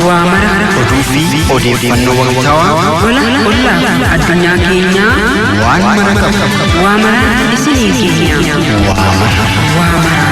Wamara Odufi Odefanno Wangtawa Ola Adunya Kenya Wamara Isini Kenya Wamara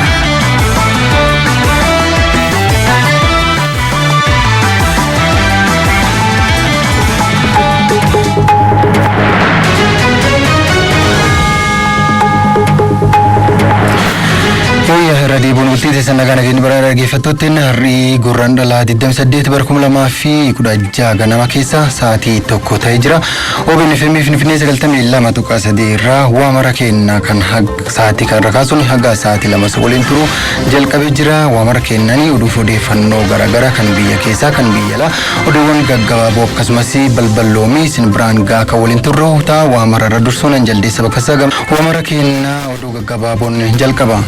Radio Bungutti Sanagana Gini Barara Gifatotin Hari Gurandala Didam Sadet Barkumla Mafi Kudaja Ganama Kesa Saati Toko Taijra Obin Femi Finfinese Galtami Lama Tuka Sadira Wamara Kenna kan Hag Saati kan Rakasun Haga Saati Lama Sokolinturu Jal Kabijra Wamara Kennani Udufo de Fanno Garagara kan Biya Kesa kan Biyala Uduwan Gaggawa Bob Kasmasi Balbalomi Sinbran Gaka Wolinturu Ta Wamara Radursun Jaldi Sabakasagam Wamara Kenna Udu Gaggawa Bon Jalkaba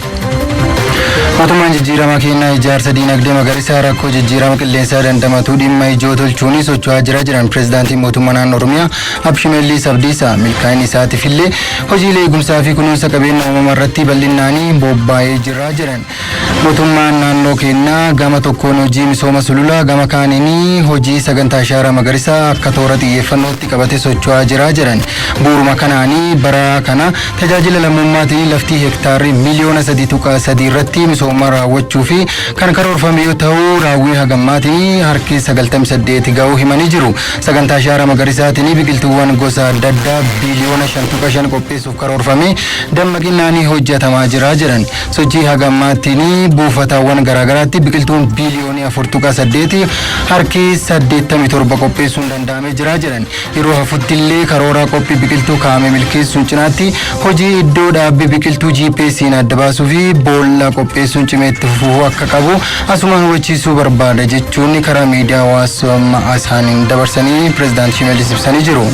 Mootummaan jijjiirama kennaa ijaarsa diinagdee magariisa rakkoo jijjiirama qilleensaa dandamatu dhimma ijoo tolchuunis socho'aa jiran pirezidaantii mootummaa naannoo Oromiyaa Abshimallis Abdiisaa milkaa'ina isaatiif illee hojiilee eegumsaa fi kunuunsa qabeenya uumamaa irratti bal'inaan bobba'ee jira jedhan. Mootummaan naannoo kennaa gama tokkoon hojii misooma sululaa gama kaaniin hojii sagantaa shaaraa magariisaa akka toora xiyyeeffannootti qabatee socho'aa jira jedhan. Bu'uuruma kanaanii bara kana tajaajila lammummaatiin laftii hektaarri miliyoona 3.3 irratti misooma raawwachuu fi kan karoorfame yoo ta'u raawwii hagammaatiin harki 98 ga'uu himanii jiru. Sagantaa shaaraa magariisaatiin biqiltuuwwan gosa adda addaa biliyoona 5.5 qopheessuuf karoorfame dammaqinaan hojjetamaa jira jedhan. Sochii hagammaatiin buufatawwan garaagaraatti biqiltuun biliyoonii 4.8 harki 87 qopheessuun danda'amee jira jedhan. Yeroo hafuttillee karoora qophii biqiltuu kaa'ame milkeessuun cinaatti hojii iddoo dhaabbii biqiltuu GPS'n adda baasuu fi boolla qopheessuun cimeetti fufuu akka qabu asumaan hubachiisuu barbaada jechuun karaa miidiyaa hawaasummaa isaaniin dabarsanii pirezidaantii Shimallis ibsanii jiru.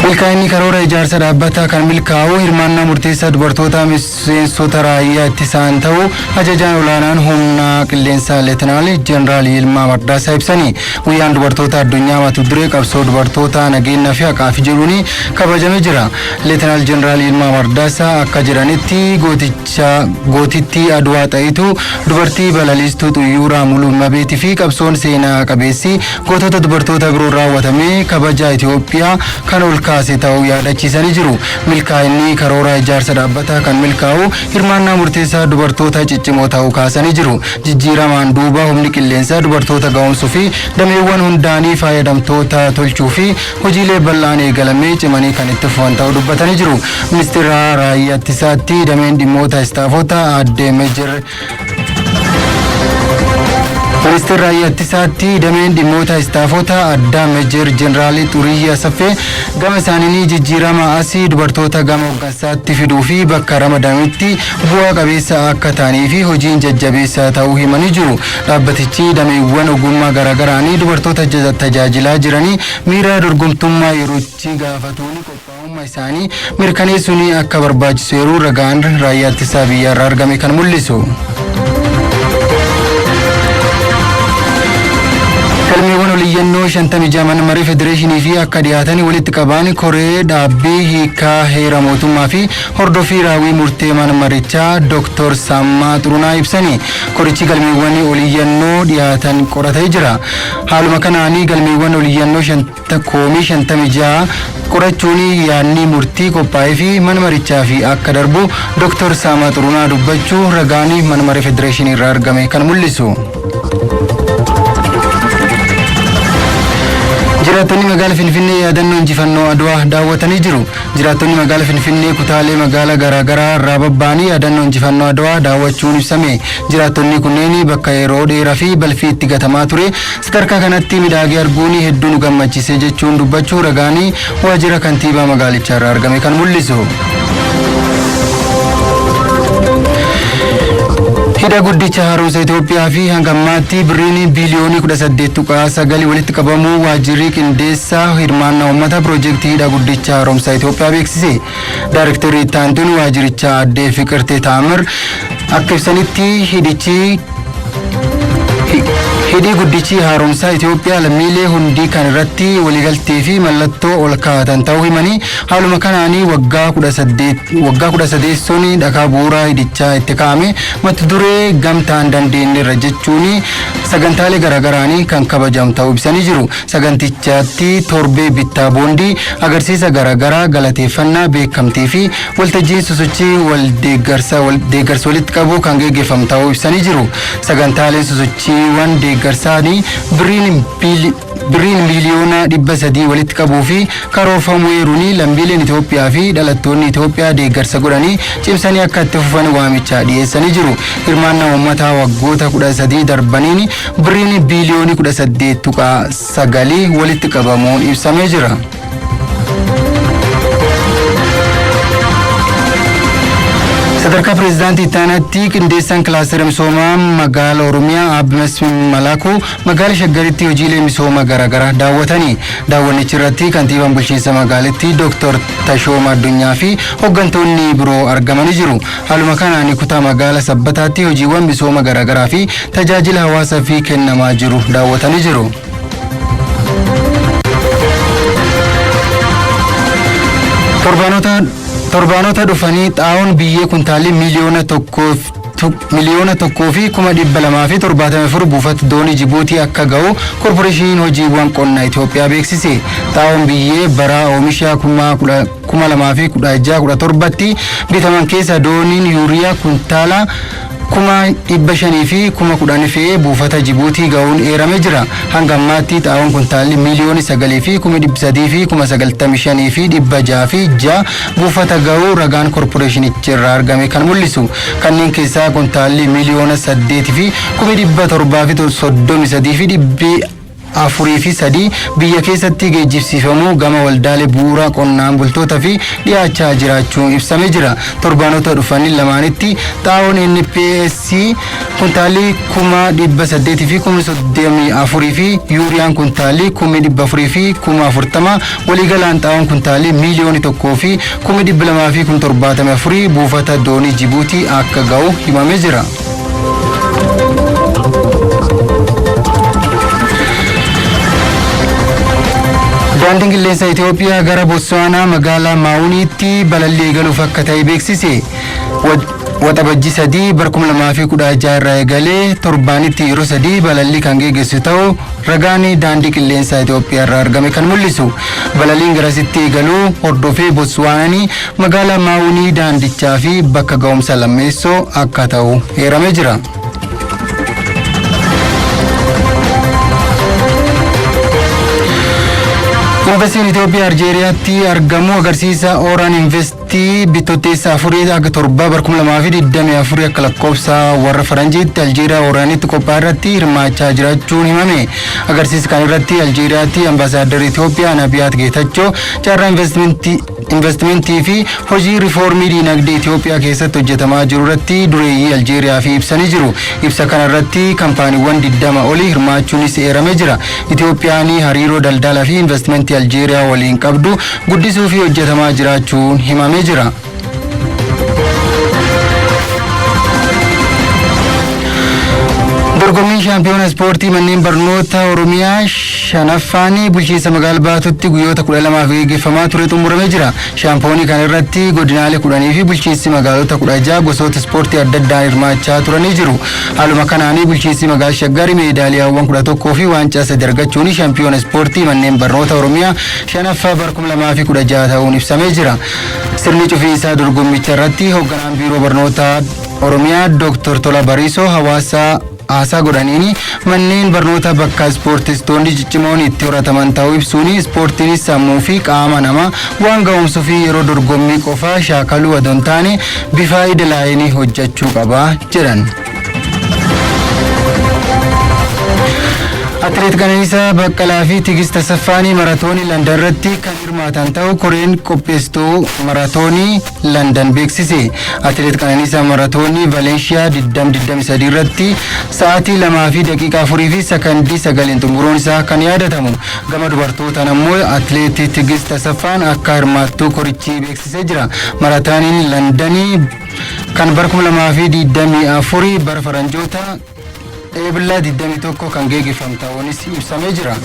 Milkaa'inni karoora ijaarsa dhaabbataa kan milkaa'u hirmaannaa murteessaa dubartoota miseensota raayyaa ittisaan ta'u ajajaan olaanaan humna qilleensaa Leetinaal Jeneraal Yilmaa Mardaasaa ibsanii guyyaan dubartoota addunyaa mata duree qabsoo dubartoota nageenya fi haqaa fi jedhuun kabajamee jira. Leetinaal Jeneraal Yilmaa Mardaasaa akka jedhanitti gootittii Adwaa Xayituu dubartii balaliistuu xuyyuuraa muluu mabeetii fi qabsoon seenaa qabeessi gootota dubartoota biroo raawwatamee kabaja Itoophiyaa kan ol kaase ta'uu yaadachiisanii jiru. Milkaa'inni karoora ijaarsa dhaabbataa kan milkaa'u hirmaannaa murteessaa dubartoota ciccimoo ta'uu kaasanii jiru. Jijjiiramaan duuba humni qilleensaa dubartoota ga'umsuu fi dameewwan hundaanii fayyadamtoota tolchuu fi hojiilee bal'aan eegalamee cimanii kan itti fufan ta'uu dubbatanii jiru. Ministeera raayyaa ittisaatti dameen dhimmoota istaafota aadde Meejjer Ministeera raayyaa ittisaatti dameen dhimmoota istaafota addaa Meejjer Jeneraal Xuriyyaa Saffee gama isaanii jijjiirama asii dubartoota gama hooggansaatti fiduu fi bakka ramadamitti bu'aa qabeessa akka ta'anii fi hojiin jajjabeessaa ta'uu himanii jiru. Dhaabbatichi dameewwan ogummaa garaagaraanii dubartoota tajaajilaa jiranii miira dorgomtummaa yerootti gaafatuun qophaa'ummaa isaanii mirkaneessuun akka barbaachisu yeroo ragaan raayyaa ittisaa biyyaarraa argame kan mul'isu. Galmeewwan oliyyannoo 56 mana maree federeeshinii fi akka dhiyaatan walitti qabaan koree dhaabbii hiikaa heera mootummaa fi hordofii raawwii murtee mana marichaa Dr. Sammaa Xurunaa ibsanii korichi galmeewwan oliyyannoo dhiyaatan qoratee jira. Haaluma kanaanii galmeewwan oliyyannoo 56 qorachuun yaadni murtii qophaa'ee fi mana marichaa fi akka darbu Dr. Sammaa Xurunaa dubbachuu ragaan mana maree federeeshinii irraa argame kan mul'isu. Jiraattonni magaalaa Finfinnee yaadannoo injifannoo Adwaa daawwatanii jiru. Jiraattonni magaalaa Finfinnee kutaalee magaalaa garaagaraa irraa babba'anii yaadannoo injifannoo Adwaa daawwachuun ibsame. Jiraattonni kunneen bakka yeroo dheeraa fi balfii itti gatamaa ture sadarkaa kanatti midhaagee arguun hedduu nu gammachiise jechuun dubbachuu ragaan waajjira kantiibaa magaalichaa irraa argame kan mul'isu. Hidha guddicha haaromsa Itoophiyaa fi hangammaatti birriin biliyoonii 18.9 walitti qabamuu waajjirri qindeessaa hirmaannaa uummata piroojeektii hidha guddicha haaromsa Itoophiyaa beeksise. Daayirektarri itti aantuun waajjirichaa aadde Fiqirtee Taamir akka ibsanitti hidhichi hidhii guddichi haaromsaa Itoophiyaa lammiilee hundii kan irratti waliigaltee fi mallattoo ol kaa'atan ta'uu himanii haaluma kanaanii waggaa 18 dhakaa bu'uuraa hidhichaa itti kaa'ame mata duree gamtaan dandeenyerra jechuun sagantaalee garaagaraanii kan kabajamu ta'uu ibsanii jiru. Sagantichaatti torbee bittaa boondii agarsiisa garaagaraa galateeffannaa beekamtii fi waltajjiin sosochii waldeeggarsa walitti qabu kan geggeeffamu ta'uu ibsanii jiru. Sagantaaleen sosochiiwwan deeggarsaanii biriin miliyoona 300 walitti qabuu fi karoorfamuu eeruun lammiileen Itoophiyaa fi dhalattoonni Itoophiyaa deeggarsa godhanii cimsanii akka itti fufan waamicha dhiyeessanii jiru. Hirmaannaa uummataa waggoota 13 darbaniin biriin biliyoonii 18.9 walitti qabamuun ibsamee jira. Sadarkaa pireezidaantii Itaanaatti qindeessaan kilaastera misoomaa magaala Oromiyaa Abmas Malaakuu magaala Shaggaritti hojiilee misoomaa garaagaraa daawwatanii daawwannichi irratti kantiibaan bulchiinsa magaalittii Dr. Tashooma Addunyaa fi hooggantoonni biroo argamanii jiru. Haaluma kanaan kutaa magaala Sabbataatti hojiiwwan misooma garaagaraa fi tajaajila hawaasaa fi kennamaa jiru daawwatanii jiru. Torbaanota dhufanii xaa'oon biyyee kuntaalii miliyoona tokkoo fi 274 buufata doonii Jibuutii akka ga'u korporeeshiniin hojiiwwan qonnaa Itoophiyaa beeksise. Xaa'oon biyyee bara oomisha 2016-17tti bitaman keessa dooniin yuuriyaa kuntaala 500 fi 10,000 fe'ee buufata Jibuutii ga'uun eeramee jira. Hanga ammaatti xaa'oon kuntaalli miliyoona 9 fi 300 fi 95 fi 606 buufata ga'uu ragaan korporeeshinicha irraa argame kan mul'isu. Kanneen keessaa kuntaalli miliyoona 8 fi 733 fi 403 biyya keessatti geejjibsiifamuu gama waldaalee bu'uuraa qonnaan bultootaa fi dhiyaachaa jiraachuun ibsamee jira. Torbaanota dhufanii lamaanitti xaa'oon NPS kuntaalii 800 fi 34 fi yuuriyaan kuntaalii 400 fi 40 waliigalaan xaa'oon kuntaalii miliyoona 1 fi 200 fi 74 buufata doonii Jibuutii akka ga'u himamee jira. Daandiin qilleensa Itoophiyaa gara Botswaanaa magaalaa Maawuniitti balallii eegaluuf akka ta'e beeksise. Waxabajjii 3 bara 2016 irraa eegalee torbaanitti yeroo 3 balallii kan geggeessu ta'uu ragaan daandii qilleensa Itoophiyaa irraa argame kan mul'isu. Balalliin garasitti eegaluu hordofee Botswaanaan magaalaa Maawunii daandichaa fi bakka ga'umsa lammeessoo akka ta'u eeramee jira. Embaasiin Itoophiyaa Aljeeriyaatti argamu agarsiisa Oraan Investii bittootessa 4-7 bara 2024 akka lakkoofsa warra Faranjiitti Aljeeriyaa Oraanitti qophaa'e irratti hirmaachaa jiraachuun himame. Agarsiisa kan irratti Aljeeriyaatti ambaasaaddarri Itoophiyaa Nabiyaat Geetachoo carraa investimentii fi hojii riifoormii diinagdee Itoophiyaa keessatti hojjetamaa jiru irratti dureeyyii Aljeeriyaa fi ibsanii jiru. Ibsa kana irratti kaampaaniiwwan 20 olii hirmaachuunis eeramee jira. Itoophiyaan hariiroo daldalaa fi investimentii Aljeeriyaa waliin qabdu guddisuu fi hojjetamaa jiraachuun himamee jira. Dorgommiin shaampiyoona ispoortii manneen barnoota Oromiyaa shanaffaan bulchiinsa magaalaa Baatutti guyyoota 12 geggeeffamaa ture xumuramee jira. Shaampiyoonii kana irratti godinaalee 10 fi bulchiinsi magaalota 16 gosoota ispoortii adda addaan hirmaachaa turanii jiru. Haaluma kanaan bulchiinsi magaalaa Shaggar meedaaliyaawwan 11 fi waancaa 3 argachuun shaampiyoona ispoortii manneen barnoota Oromiyaa shanaffaa bara 2016 ta'uun ibsamee jira. Sirni cufiinsaa dorgommicha irratti hoogganaan biiroo barnoota Oromiyaa Dr. Tola Bariisoo hawaasa haasaa godhaniini manneen barnoota bakka ispoortistoonni ciccimoon itti horataman ta'uu ibsuun ispoortiinis sammuu fi qaama namaa waan ga'umsuu fi yeroo dorgommii qofaa shaakaluu osoo hin taane bifa idilaa'een hojjechuu qaba jedhan. Atileet Qananiisaa Baqqalaa fi Tigist Tasaffaanii maratoonii Landan irratti kan hirmaatan ta'uu koreen qopheessituu maratoonii Landan beeksise. Atileet Qananiisaa maratoonii Valeenshiyaa 2023 irratti sa'aatii 2 fi daqiiqaa 4 fi sekondii 9 xumuruun isaa kan yaadatamu. Gama dubartootaan ammoo atileet Tigist Tasaffaan akka hirmaattuu korichi beeksisee jira. Maratooniin Landanii kan bara 2024 bara faranjoota eebila 21 kan geggeeffamu ta'uunis ibsamee jira.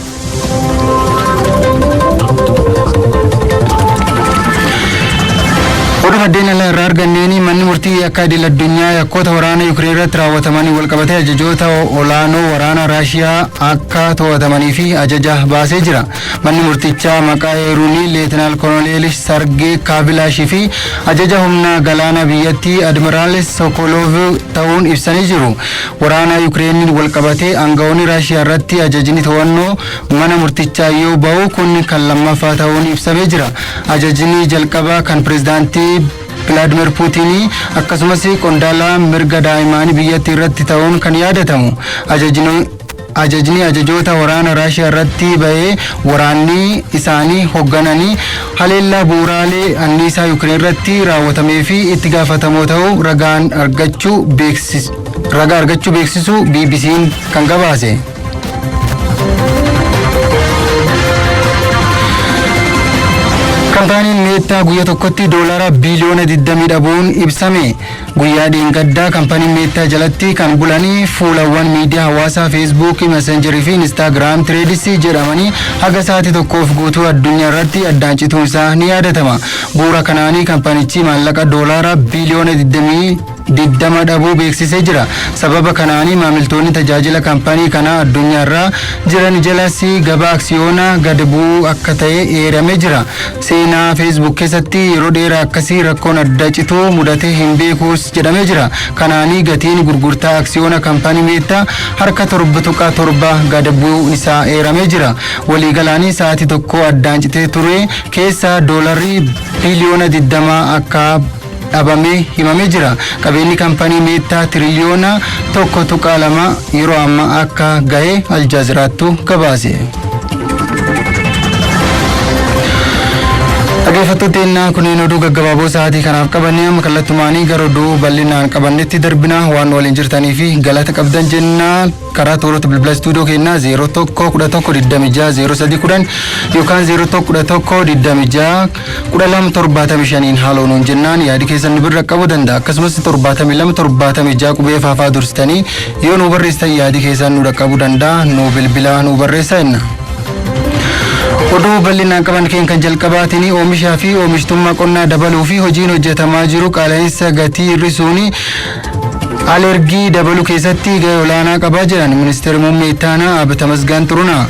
Oduu maddeen alaa irraa arganneeni manni murtii akka idil addunyaa yakkoota waraana Yuukireen irratti raawwatamanii walqabatee ajajoota olaanoo waraana Raashiyaa akka to'atamanii fi ajaja baasee jira. Manni murtichaa maqaa eeruun Leetinaal Koloneel Sargee Kaabilaashii fi ajaja humna galaana biyyattii Admiraal Sokolov ta'uun ibsanii jiru. Waraana Yuukireen walqabatee aangawoonni Raashiyaa irratti ajajni to'annoo mana murtichaa yoo ba'u kun kan lammaffaa ta'uun ibsamee jira. Ajajni jalqabaa kan pirezidaantii Vladimir Putin akkasumas qondaala mirga daa'immanii biyyattii irratti ta'uun kan yaadatamu. Ajajni ajajoota waraana Raashiyaa irratti ba'ee waraanni isaanii hooggananii haleellaa bu'uuraalee anniisaa Yuukireen irratti raawwatamee fi itti gaafatamoo ta'uu ragaa argachuu beeksisu BBC'n kan gabaase. Kampaaniin Meettaa guyyaa tokkotti doolaara biliyoona 20 dhabuun ibsame. Guyyaa dheengaddaa kampaaniin Meettaa jalatti kan bulanii fuulawwan miidiyaa hawaasaa Facebook, Messenger fi Instagram Threads jedhamanii haga sa'aatii tokkoof guutuu addunyaa irratti addaan cituun isaa ni yaadatama. Bu'uura kanaanii kampaanichi maallaqa doolaara biliyoona 20 dhabuu beeksisee jira. Sababa kanaanii maamiltoonni tajaajila kampaanii kanaa addunyaa irraa jiran jalas gabaa aksiyoonaa gad bu'uu akka ta'e eeramee jira. Seenaa Facebook keessatti yeroo dheeraa akkasii rakkoon adda cituu mudatee hin beekus jedhamee jira. Kanaanii gatiin gurgurtaa aksiyoona kampaanii Meettaa harka 7.7 gad bu'uu isaa eeramee jira. Waliigalaanii sa'aatii tokko addaan citee ture keessa doolaarri biliyoona 20 akka dhabamee himamee jira. Qabeenyi kampaanii Meettaa tiriliyoona 1.2 yeroo ammaa akka ga'e Aljaaziraattu gabaase. Dhaggeeffattoota kunneen oduu gaggabaaboo sa'aatii kanaaf qabannee amma kallattumaanii gara oduu bal'inaan qabannetti darbina waan waliin jirtanii fi galata qabdan jennaa karaa toorota bilbila istuudiyoo keenyaa 0111260310 yookaan 0111261275 haaloonuun jennaan yaadi keessan nu birra qabuu danda'a. Akkasumas 7276 qubee faafaa dursitanii yoo nu barreessitan yaadi keessan nu dhaqqabuu danda'a. Nu bilbila nu barreessaa jenna. Oduu bal'inaan qaban kan jalqabaatiin oomishaa fi oomishtummaa qonnaa dabaluu fi hojiin hojjetamaa jiru qaala'insa gatii hir'isuun alergii dabaluu keessatti gahee olaanaa qabaa jiran ministeerri muummee ittaanaa Obbo Tamasgeen Xurunaa.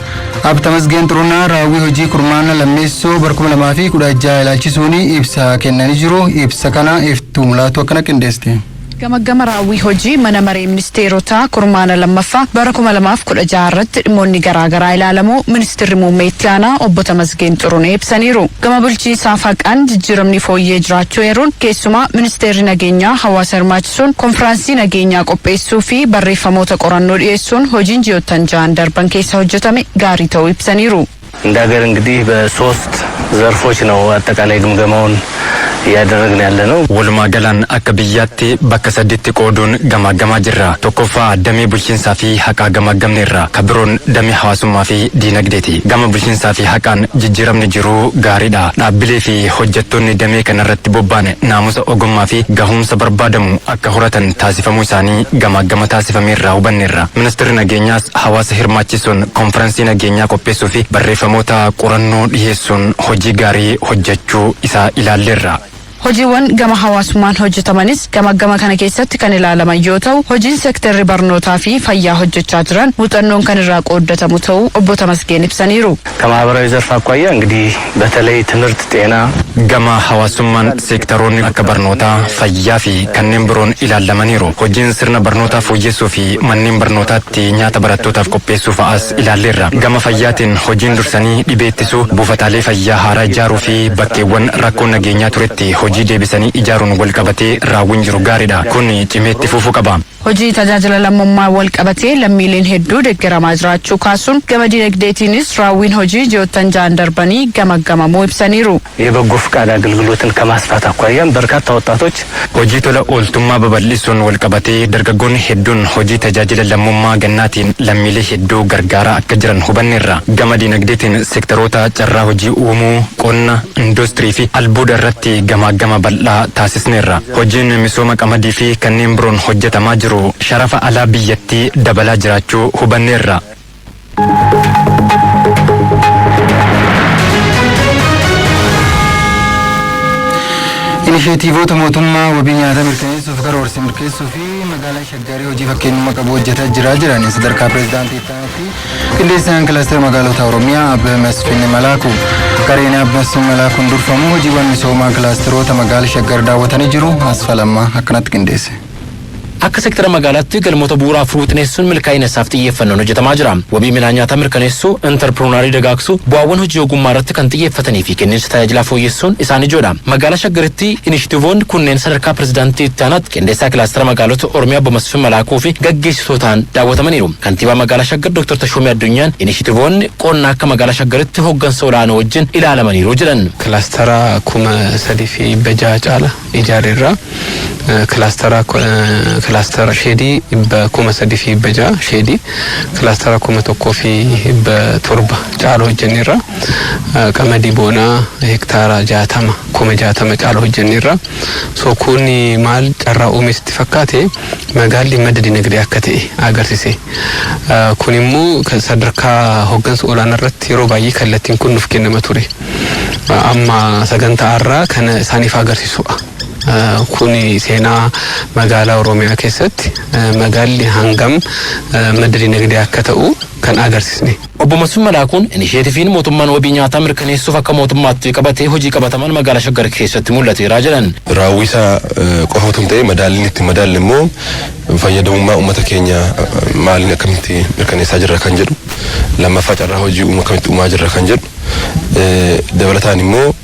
Obbo Tamasgeen Xurunaa raawwii hojii kurmaana lammeessoo bara 2016 ilaalchisuun ibsa kennanii jiru. Ibsa kana iftuu mulaatu akkana qindeessite. Gama raawwii hojii mana maree ministeerotaa kurmaana lammaffaa bara 2016 irratti dhimmoonni garaagaraa ilaalamu ministeerri muummee ittaanaa Obbo Tamasgeen Xurunee ibsaniiru. Gama bulchiinsaa faqaan jijjiiramni fooyyee jiraachuu eeruun keessumaa ministeerri nageenyaa hawaasa hirmaachisuun konfiraansii nageenyaa qopheessuu fi barreeffamoota qorannoo dhiyeessuun hojiin ji'oottan 6 darban keessa hojjetame gaarii ta'uu ibsaniiru. እንደ ሀገር እንግዲህ በሶስት ዘርፎች ነው አጠቃላይ ግምገማውን እያደረግን ያለ ነው። ወልማ ገላን አከ ብያቲ bakka saditti qooduun gamaaggamaa jirra. Tokkoffaa damee bulchiinsaa fi haqaa gamaaggamneerra. Kabiroon damee hawaasummaa fi diinagdeeti. Gama bulchiinsaa fi haqaan jijjiiramni jiru gaariidha. Dhaabbilee fi hojjettoonni damee kanarratti bobba'an naamusa ogummaa fi gahumsa barbaadamu akka horatan taasifamuu isaanii gamaaggama taasifameerra hubanneerra. Ministeerri nageenyaas hawaasa hirmaachisuun konfiraansii nageenyaa qopheessuu fi barreeffamoota qorannoo dhiyeessuun hojii gaarii hojjechuu isaa ilaalleerra. Hojiiwwan gama hawaasummaan hojjetamanis gama kana keessatti kan ilaalaman yoo ta'u hojiin seektarri barnootaa fi fayyaa hojjechaa jiran muuxannoon kan irraa qooddatamu ta'uu Obbo Tamasgeen ibsaniiru. ከማህበራዊ ዘርፍ አኳያ እንግዲህ በተለይ ትምህርት፣ ጤና gama hawaasummaan seektaroonni akka barnootaa, fayyaa fi kanneen biroon ilaalamaniiru. Hojiin sirna barnootaa fooyyessuu fi manneen barnootaatti nyaata barattootaaf qopheessuu fa'aas ilaalleerra. Gama fayyaatiin hojiin dursanii dhibee ittisuu, buufataalee fayyaa haaraa ijaaruu fi bakkeewwan rakkoon nageenyaa turetti hojii deebisanii ijaaruun wal qabatee raawwiin jiru gaariidha. Kun cimeetti fufuu qaba. Hojii tajaajila lammummaa wal qabatee lammiileen hedduu deeggaramaa jiraachuu kaasuun gama dinagdeetiinis raawwiin hojii ji'oottan 6 darbanii gamaggamamuu ibsaniiru. የበጎ ፍቃድ አገልግሎትን ከማስፋት አኳያም በርካታ ወጣቶች hojii tola ooltummaa babal'isuun wal qabatee dargaggoonni hedduun hojii tajaajila lammummaa gannaatiin lammiilee hedduu gargaaraa akka jiran hubanneerra. Gama dinagdeetiin seektaroota carraa hojii uumuu, qonna, industirii fi albuuda irratti gamaagama bal'aa taasisneerra. Hojiin misooma qamadii fi kanneen biroon hojjetamaa jiru jiru sharafa alaa biyyattii dabalaa jiraachuu hubanneerra. Inishiyatiivota mootummaa wabii nyaataa mirkaneessuuf karoorsi mirkaneessuu fi magaalaa Shaggarii hojii fakkeenyummaa qabu hojjetaa jiran sadarkaa pireezidaantii ta'anii qindeessaan kilaastera magaalota Oromiyaa Abbe Masfin Malaaku gareen Abbe Masfin Malaakuun durfamu hojiiwwan misoomaa kilaasteroota magaalaa Shaggar daawwatanii jiru. Asfalammaa akkanatti qindeesse. Akka sektara magaalaatti galmoota bu'uuraa furuuxineessuun milkaa'ina isaaf xiyyeeffannoon hojjetamaa jira. Wabii midhaan nyaataa mirkaneessuu, interpiroonarii dagaagsu, bu'aawwan hojii ogummaa irratti kan xiyyeeffatanii fi kenniinsa tajaajilaa fooyyessuun isaan ijoodha. Magaalaa Shaggaritti inishitiivoonni kunneen sadarkaa pireezidaantii itti aanaatti qindeessaa kilaastera magaalota Oromiyaa Obbo Masfin Malaakuu fi gaggeessitootaan daawwatamaniiru. Kantiibaa magaalaa Shaggar Dr. Tashoomee Addunyaan inishitiivoonni qonna akka magaalaa Shaggaritti hooggansa olaanoo wajjin ilaalamaniiru jedhan. Kilaastera 3,600 caala ijaareerra. Kilaastera sheedii 3,600 sheedii kilaastera 1,700 caala hojjenneerra. Qamadii boonaa hektaara 60,000 caala hojjenneerra. So kun maal carraa uumetti fakkaate magaalli madda dinagdee akka ta'e agarsiise. Kun immoo sadarkaa hooggansa olaanaa irratti yeroo baay'ee kallattiin kun nuuf kennama ture. Amma sagantaa irraa kana isaaniif agarsiisudha. Kuni seenaa magaalaa Oromiyaa keessatti magaalli hangam madda dinagdee akka ta'u kan agarsiisne. Obbo Masfin Malaakuun inishiyatiiviin mootummaan wabii nyaataa mirkaneessuuf akka mootummaatti qabatee hojii qabataman magaalaa Shaggar keessatti mul'ateera jedhan. Raawwisaa qofa otoo hin ta'in madaalliin itti madaalle immoo fayyadamummaa uummata keenya maaliin akkamitti mirkaneessaa jirra kan jedhu, lammaffaa carraa hojii akkamitti uumaa jirra kan jedhu, dabalataan immoo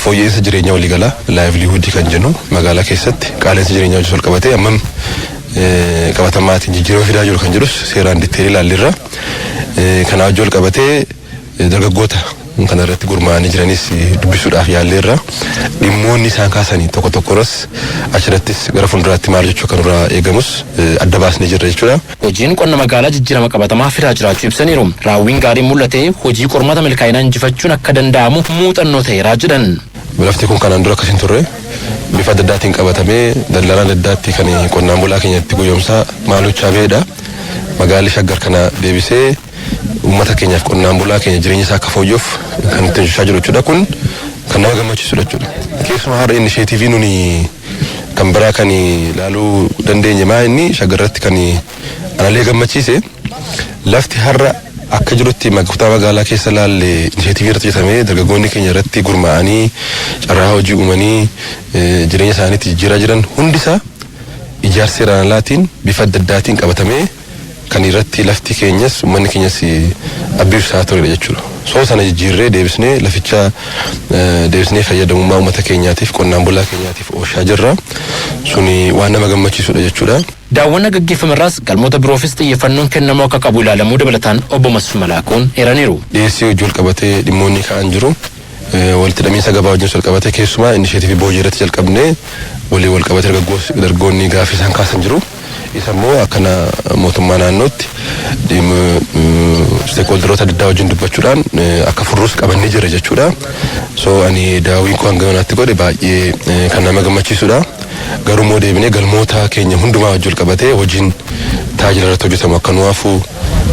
fooyya'insa jireenya waliigalaa laayivlihuudii kan jennu magaalaa keessatti qaala'insa jireenyaa wajjin wal qabatee ammam qabatamaatiin jijjiirama fidaa jiru kan jedhus seeraan ditteelii ilaallirra. Kana wajjin wal qabatee dargaggoota kana irratti gurmaa'anii jiranis dubbisuudhaaf yaalleerra. Dhimmoonni isaan kaasanii tokko tokkoras achirattis gara fuulduraatti maal jechuu kan irraa eegamus adda baasnee jirra jechuudha. Hojiin qonna magaalaa jijjiirama qabatamaa fidaa jiraachuu ibsaniiru. Raawwiin gaariin mul'ate hojii qormaata milkaa'inaa injifachuun akka danda'amu muuxannoo ta'eera jedhan. Lafti kun kanaan dura akkasiin turre bifa adda addaatiin qabatamee daldalaan adda addaatti kan qonnaan bulaa keenyatti guyyoomsaa maalochaa beedha. Magaalli Shaggar kana deebisee uummata keenyaaf qonnaan bulaa keenya jireenya isaa akka fooyyoof kan itti hojjechaa jiru jechuudha. Kun kan nama gammachiisudha jechuudha. Keessumaa har'a inishiyatiivii nuni kan biraa kan ilaaluu dandeenye maa inni Shaggarratti kan analee gammachiise lafti har'a akka jirutti kutaa magaalaa keessa laalle inishiyatiivii irratti hojjetamee dargaggoonni keenya irratti gurmaa'anii carraa hojii uumanii jireenya isaaniitti jijjiiraa jiran hundisaa ijaarsa seeraan alaatiin bifa adda addaatiin qabatamee kan irratti lafti keenyas uummanni keenyas abbiibsaa turedha jechuudha. Soo sana jijjiirree deebisnee laficha deebisnee fayyadamummaa uummata keenyaatiif qonnaan bulaa keenyaatiif oolchaa jirra. Suni waan nama gammachiisudha jechuudha. Daawwannaa gaggeeffamerraas galmoota biroofis xiyyeeffannoon kennamuu akka qabu ilaalamuu dabalataan Obbo Masfin Malaakuun eeraniiru. Dhiyeessii hojii wal qabatee dhimmoonni ka'an jiru. Walitti hidhamiinsa gabaa wajjin wal qabatee keessumaa inishiyatiivii boojii irratti jalqabnee walii wal qabatee dargaggoonni gaaffii isaan kaasan jiru. Isa immoo akkana mootummaa naannootti steekholderoota adda addaa wajjin dubbachuudhaan akka furruus qabannee jira jechuudha. So ani daawwiin koo hanga yonaatti godhe baay'ee kan nama gammachiisudha. Garuu immoo deebinee galmoota keenya hundumaa wajjin wal qabatee hojiin tajaajila irratti hojjetamu akka nu hafu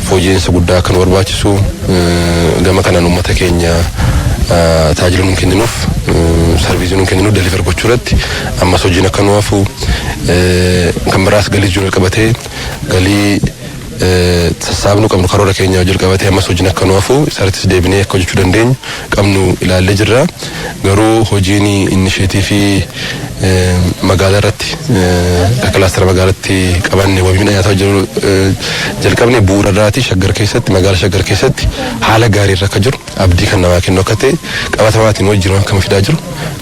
fooyya'insa guddaa akka nu barbaachisu gama kanaan uummata keenya tajaajila nuun kenninuuf sarviisii nuun kenninuuf deliver gochuu irratti ammas hojiin akka nu hafu kan biraas galii wajjin wal qabatee galii sassaabnu qabnu karoora keenya wajjin qabatee ammas hojiin akka nu hafu isarrattis deebinee akka hojjechuu dandeenyu qabnu ilaallee jirra. Garuu hojiin inishiyatiivii magaalaa irratti kilaastera magaalatti qabanne wabii midhaan nyaataa jalqabne bu'uura irraati Shaggar keessatti magaalaa Shaggar keessatti haala gaarii irra akka jiru abdii kan namaa kennu akka ta'e qabatamaatiin hojii jiru akkam fidaa jiru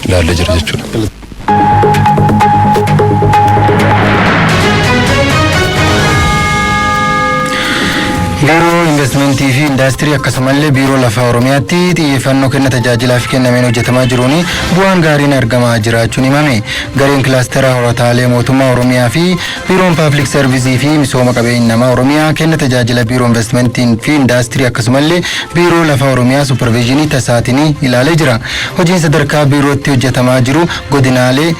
ilaallee jira jechuudha. Garuu Investmentii fi Indaastirii akkasumallee Biiroo Lafaa Oromiyaatti xiyyeeffannoo kenna tajaajilaaf kennameen hojjetamaa jiruun bu'aan gaariin argamaa jiraachuun himame. Gareen kilaastera horataalee mootummaa Oromiyaa fi Biiroon Paablik Sarvisii fi Misooma Qabeenyaa Oromiyaa kenna tajaajila Biiroo Investmentii fi Indaastirii akkasumallee Biiroo Lafaa Oromiyaa Supervisionii tasaatiin ilaalee jira. Hojiin sadarkaa biirootti hojjetamaa jiru godinaalee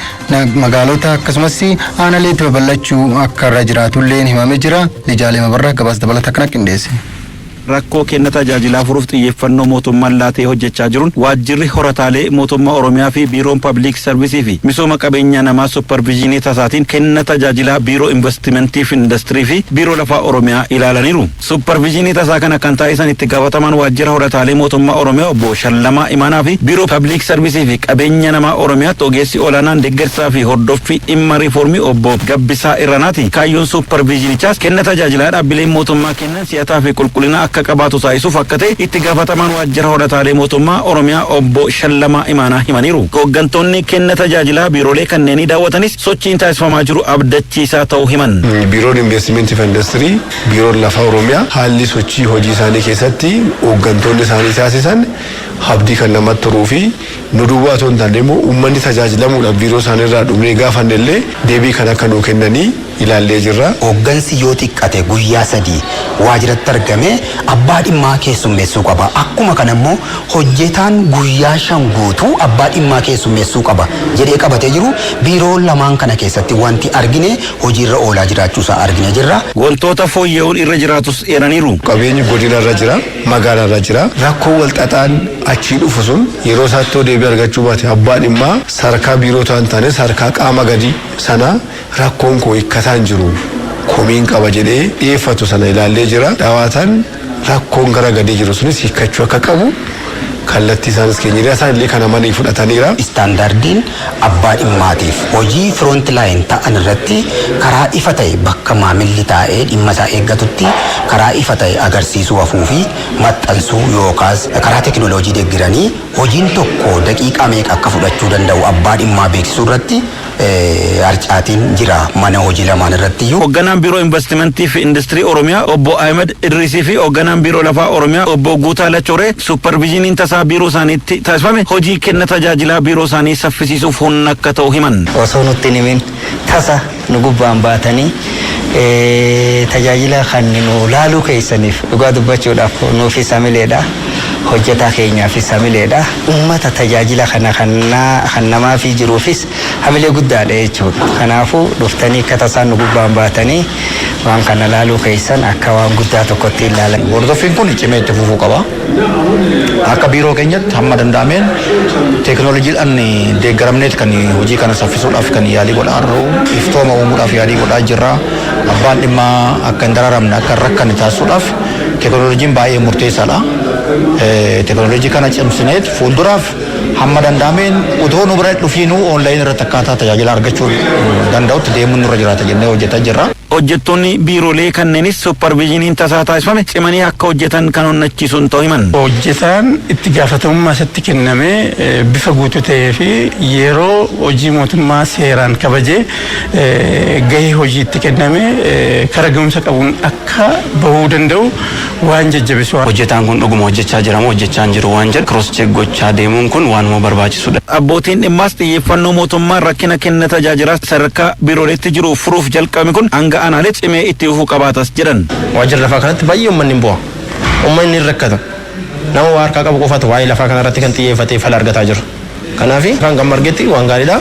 magaalota akkasumas aanaleetti babal'achuu akka irra jiraatulleen himamee jira. Lijaalee Mabarraa gabaasa dabalataa kana qindeesse. rakkoo kenna tajaajilaa furuuf xiyyeeffannoo mootummaan laatee hojjechaa jiruun waajjirri horataalee mootummaa Oromiyaa fi Biiroon Pabliik Sarvisii fi Misooma Qabeenyaa Namaa Supervisionii tasaatiin kenna tajaajilaa Biiroo Investimentii fi Industirii fi Biiroo Lafaa Oromiyaa ilaalaniiru. Supervisionii tasaa kana kan taasisan itti gaafatamaan waajjira horataalee mootummaa Oromiyaa obbo Shallamaa Imaanaa fi Biiroo Pabliik Sarvisii fi Qabeenya Namaa Oromiyaatti ogeessi olaanaan deeggarsaa fi hordoffii dhimma riiformii obbo Gabbisaa Irranaati. Kaayyoon supervisionichaas kenna tajaajilaa dhaabbileen mootummaa kennan si'ataa fi qulqullina akka qabaatu taasisuuf akka ta'e itti gaafatamaan waajjira horataalee mootummaa Oromiyaa obbo Shallamaa Imaanaa himaniiru. Hooggantoonni kenna tajaajilaa biiroolee kanneenii daawwatanis sochiin taasifamaa jiru abdachiisaa ta'uu himan. Biiroon Investimentii fi Industirii, Biiroon Lafaa Oromiyaa haalli sochii hojii isaanii keessatti hooggantoonni isaanii taasisan abdii kan namatti turuu fi nu duwwaa otoo hin taane immoo uummanni tajaajilamuudhaaf biiroo isaanii irraa dhufnee gaafanne illee deebii kan akka nuu kennanii ilaallee jirra. Hooggansi yoo xiqqate guyyaa 3 waajiratti argame abbaa dhimmaa keessummeessuu qaba. Akkuma kana immoo hojjetaan guyyaa 5 guutuu abbaa dhimmaa keessummeessuu qaba jedhee qabatee jiru. Biiroo lamaan kana keessatti wanti argine hojiirra oolaa jiraachuusaa argine jirra. Wantoota fooyya'uun irra jiraatus eeraniiru. Qabeenyi godina irra jira, magaalaa irra jira. Rakkoo walxaxaan achii dhufu sun yeroo isaatti deebii argachuu baate abbaa dhimmaa sarkaa biiroo ta'an taane sarkaa qaama gadi sana rakkoon koo ikkataan jiru komiin qaba jedhee dhiyeeffatu sana ilaallee jira. Dhaawatan rakkoon gara gadii jiru sunis hiikkachuu akka qabu kallattii isaanis keenya isaan illee kana manii fudhataniira. Istaandardiin abbaa dhimmaatiif hojii front line ta'an irratti karaa ifa ta'e bakka maamilli taa'ee dhimma isaa eeggatutti karaa ifa ta'e agarsiisuu hafuu fi maxxansuu yookaas karaa teknooloojii deeggiranii hojiin tokko daqiiqaa meeqa akka fudhachuu danda'u abbaa dhimmaa beeksisuu irratti harcaatiin jira mana hojii lamaan irratti. Hoogganaan Biiroo Investimentii fi Industirii Oromiyaa obbo Ahmed Idrisii fi hoogganaan Biiroo Lafaa Oromiyaa obbo Guutaa Lachoree supervisiiniin tasaa biiroo isaaniitti taasifame hojii kenna tajaajilaa biiroo isaanii saffisiisuuf humna akka ta'u himan. Osoo nutti himin tasa nu gubbaan baatanii tajaajila kan nu laaluu keessaniif dhugaa dubbachuudhaaf nuufis hamileedha. Hojjetaa keenyaafis hamileedha. Uummata tajaajila kana kan namaa fi jiruufis hamilee guddaadha jechuudha. Kanaafuu dhuftanii akka tasaan nu gubbaan baatanii waan kana laaluu keessan akka waan guddaa tokkotti ilaalan. Hordoffiin kun cimee itti fufuu qaba. Akka biiroo keenyatti hamma danda'ameen teekinooloojiidhaan deeggaramneet kan hojii kana saffisuudhaaf kan yaalii godhaa jirru iftooma uumuudhaaf yaalii godhaa jirra. Abbaan dhimmaa akka hin dararamne akka hin rakkanne taasisuudhaaf teekinooloojiin baay'ee murteessaadha. Teekinooloojii kana cimsineet fuulduraaf hamma danda'ameen utoo nu bira dhufiinuu oonlaayinii irratti akkaataa tajaajila argachuu danda'utti deemuun nurra jiraata jennee hojjetaa jirra. Hojjettoonni biiroolee kanneenis supervisiiniin tasaa taasifame cimanii akka hojjetan kan onnachiisuun ta'uu himan. Hojjetaan itti gaafatamummaa isatti kennamee bifa guutuu ta'ee fi yeroo hojii mootummaa seeraan kabajee gahee hojii itti kennamee karaa gahumsa qabuun akka bahuu danda'u waan jajjabeessu. Hojjetaan kun dhuguma hojjechaa jiramoo hojjechaa hin jiru waan jedhu cross check gochaa deemuun kun waanuma barbaachisuudha. Abbootiin dhimmaas xiyyeeffannoo mootummaan rakkina kenna tajaajilaa sadarkaa biirooleetti jiru furuuf jalqabame kun hanga aanaalee cimee itti fufuu qabaatas jedhan. Waajjira lafaa kanatti baay'ee uummanni bu'a. Uummanni hin rakkata. Nama waa harkaa qabu qofatu waa'ee lafaa kanarratti kan xiyyeeffatee fala argataa jiru. Kanaaf kan gamma argetti waan gaariidha.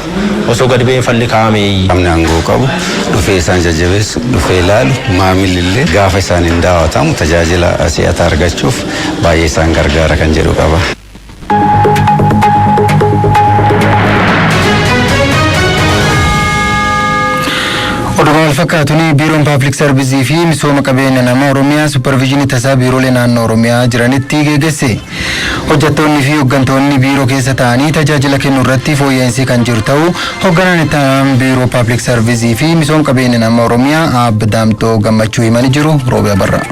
Osoo gadi ba'ee falli kaa'ame. Namni aangoo qabu dhufee isaan jajjabeessu dhufee ilaalu maamilli illee gaafa isaan hin daawwatamu tajaajila si'ataa argachuuf baay'ee isaan gargaara kan jedhu qaba. Oduma wal fakkaatuun Biiroon Paablik Sarvisii fi Misooma Qabeenya Namaa Oromiyaa supervisionii tasaa biiroolee naannoo Oromiyaa jiranitti geggeesse. Hojjettoonni fi hooggantoonni biiroo keessa ta'anii tajaajila kennuu irratti fooyya'insi kan jiru ta'uu hoogganaan itti aanaan Biiroo Paablik Sarvisii fi Misooma Qabeenya Namaa Oromiyaa Abdaamtoo Gammachuu himanii jiru. Roobee Abarraa.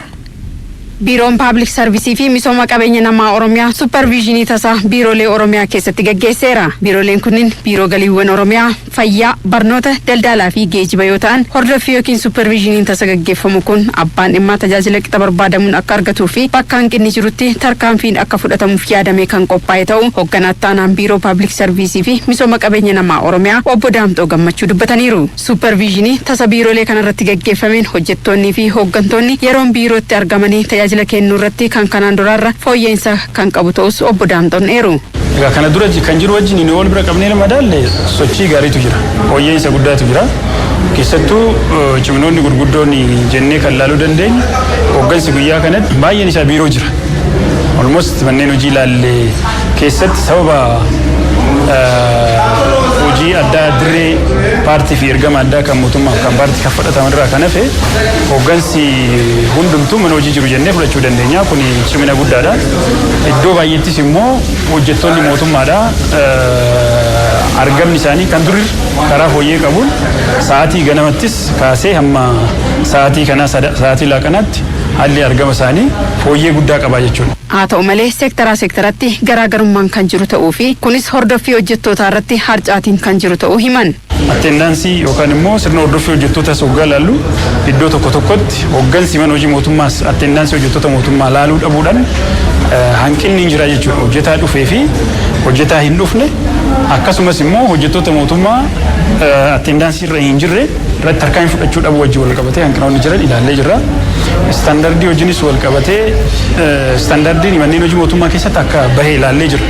Biiroon Public Service fi misooma qabeenya namaa Oromiyaa supervisionii tasaa biiroolee Oromiyaa keessatti gaggeesseera. Biirooleen kunniin biiroo galiiwwan Oromiyaa, fayyaa, barnoota, daldalaa fi geejjiba yoo ta'an hordoffii yookiin supervisioniin tasa gaggeeffamu kun abbaan dhimmaa tajaajila qixa barbaadamuun akka argatuu fi bakka hanqinni jirutti tarkaanfiin akka fudhatamuuf yaadamee kan qophaa'e ta'uu hoogganaa taanaan biiroo Public Service fi misooma qabeenya namaa Oromiyaa obbo Daamxoo Gammachuu dubbataniiru. Supervisionii tasa biiroolee kanarratti gaggeeffameen hojjettoonnii fi hooggantoonni yeroon biirootti argamanii tajaajila kennuu irratti kan kanaan duraarra fooyya'insa kan qabu ta'us obbo Daamxoon eeru. Egaa kana dura kan jiru wajjin inni wal bira qabnee madaalle sochii gaariitu jira. Fooyya'insa guddaatu jira. Keessattuu ciminoonni gurguddoonni jennee kan laaluu dandeenyu hooggansi guyyaa kanatti baay'een isaa biiroo jira. Almost manneen hojii ilaallee keessatti sababa hojii addaa dirree paartii fi ergama addaa kan mootummaa kan paartii kan fudhataman irraa kan hafe hooggansi hundumtuu mana hojii jiru jennee fudhachuu dandeenya. Kun cimina guddaadha. Iddoo baay'eettis immoo hojjettoonni mootummaadha. Argamni isaanii kan durii karaa fooyyee qabuun sa'aatii ganamattis kaasee hamma sa'aatii kanaa sa'aatii laaqanaatti haalli argama isaanii fooyyee guddaa qabaa jechuudha. Haa ta'u malee seektaratti garaagarummaan kan jiru ta'uu fi kunis hordoffii hojjettootaa irratti harcaatiin kan jiru ta'uu himan. Attendaansii yookaan immoo sirna hordoffii hojjettootaas hoggaa laallu iddoo tokko tokkotti hooggansi mana hojii mootummaas attendaansii hojjettoota mootummaa laaluu dhabuudhaan hanqinni jira jechuudha. Hojjetaa dhufee fi hojjetaa hin dhufne akkasumas immoo hojjettoota mootummaa attendaansii irra hin jirre irratti tarkaanfii fudhachuu dhabu wajjin wal qabatee hanqinoonni jiran ilaallee jirra. Istaandardii hojiinis wal qabatee istaandardiin manneen hojii mootummaa keessatti akka bahee ilaallee jira.